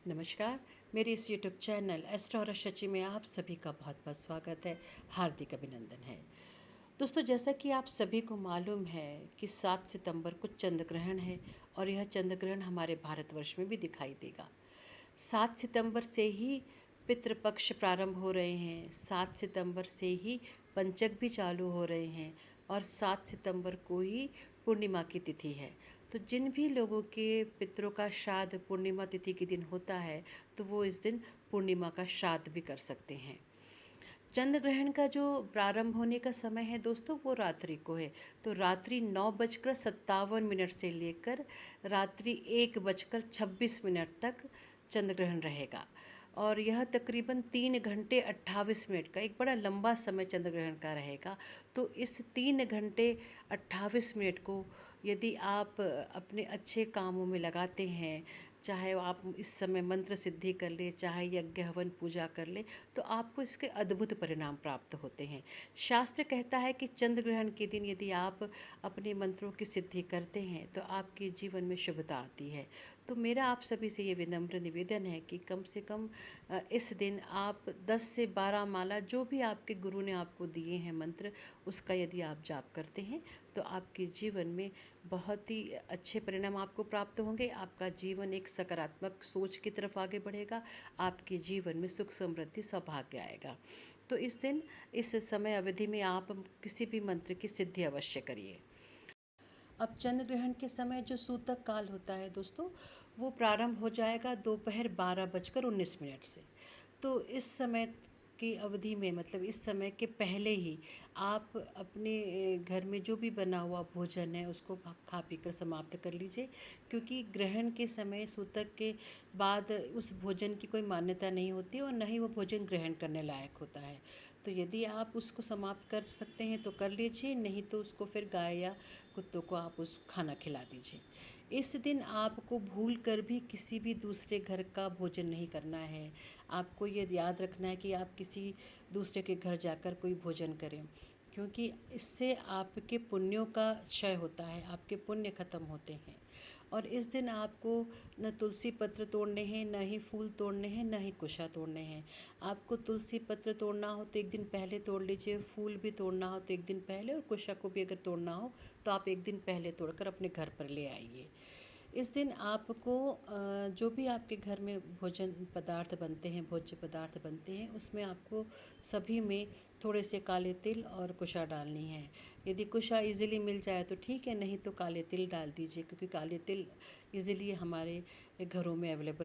नमस्कार। मेरे इस यूट्यूब चैनल एस्ट्रो और शची में आप सभी का बहुत बहुत स्वागत है, हार्दिक अभिनंदन है। दोस्तों, जैसा कि आप सभी को मालूम है कि 7 सितंबर को चंद्र ग्रहण है और यह चंद्र ग्रहण हमारे भारतवर्ष में भी दिखाई देगा। 7 सितंबर से ही पितृपक्ष प्रारंभ हो रहे हैं, 7 सितंबर से ही पंचक भी चालू हो रहे हैं और 7 सितंबर को ही पूर्णिमा की तिथि है। तो जिन भी लोगों के पितरों का श्राद्ध पूर्णिमा तिथि के दिन होता है, तो वो इस दिन पूर्णिमा का श्राद्ध भी कर सकते हैं। चंद्र ग्रहण का जो प्रारंभ होने का समय है दोस्तों, वो रात्रि को है। तो रात्रि 9:57 से लेकर रात्रि 1:26 तक चंद्र ग्रहण रहेगा और यह तकरीबन 3 घंटे 28 मिनट का एक बड़ा लंबा समय चंद्र ग्रहण का रहेगा। तो इस 3 घंटे 28 मिनट को यदि आप अपने अच्छे कामों में लगाते हैं, चाहे आप इस समय मंत्र सिद्धि कर ले, चाहे यज्ञ हवन पूजा कर ले, तो आपको इसके अद्भुत परिणाम प्राप्त होते हैं। शास्त्र कहता है कि चंद्र ग्रहण के दिन यदि आप अपने मंत्रों की सिद्धि करते हैं तो आपके जीवन में शुभता आती है। तो मेरा आप सभी से ये विनम्र निवेदन है कि कम से कम इस दिन आप 10 से 12 माला जो भी आपके गुरु ने आपको दिए हैं मंत्र, उसका यदि आप जाप करते हैं तो आपके जीवन में बहुत ही अच्छे परिणाम आपको प्राप्त होंगे। आपका जीवन एक सकारात्मक सोच की तरफ आगे बढ़ेगा। आपके जीवन में सुख समृद्धि सौभाग्य आएगा। तो इस दिन इस समय अवधि में आप किसी भी मंत्र की सिद्धि अवश्य करिए। अब चंद्र ग्रहण के समय जो सूतक काल होता है दोस्तों, वो प्रारंभ हो जाएगा दोपहर 12:19 से। तो इस समय की अवधि में, मतलब इस समय के पहले ही आप अपने घर में जो भी बना हुआ भोजन है उसको खा पी कर समाप्त कर लीजिए, क्योंकि ग्रहण के समय सूतक के बाद उस भोजन की कोई मान्यता नहीं होती और न ही वो भोजन ग्रहण करने लायक होता है। तो यदि आप उसको समाप्त कर सकते हैं तो कर लीजिए, नहीं तो उसको फिर गाय या कुत्तों को आप उस खाना खिला दीजिए। इस दिन आपको भूल कर भी किसी भी दूसरे घर का भोजन नहीं करना है। आपको ये याद रखना है कि आप किसी दूसरे के घर जाकर कोई भोजन करें, क्योंकि इससे आपके पुण्यों का क्षय होता है, आपके पुण्य खत्म होते हैं। और इस दिन आपको न तुलसी पत्र तोड़ने हैं, न ही फूल तोड़ने हैं, न ही कुशा तोड़ने हैं। आपको तुलसी पत्र तोड़ना हो तो एक दिन पहले तोड़ लीजिए, फूल भी तोड़ना हो तो एक दिन पहले, और कुशा को भी अगर तोड़ना हो तो आप एक दिन पहले तोड़कर अपने घर पर ले आइए। इस दिन आपको जो भी आपके घर में भोजन पदार्थ बनते हैं, भोज्य पदार्थ बनते हैं, उसमें आपको सभी में थोड़े से काले तिल और कुशा डालनी है। यदि कुशा इजीली मिल जाए तो ठीक है, नहीं तो काले तिल डाल दीजिए, क्योंकि काले तिल इजीली हमारे घरों में अवेलेबल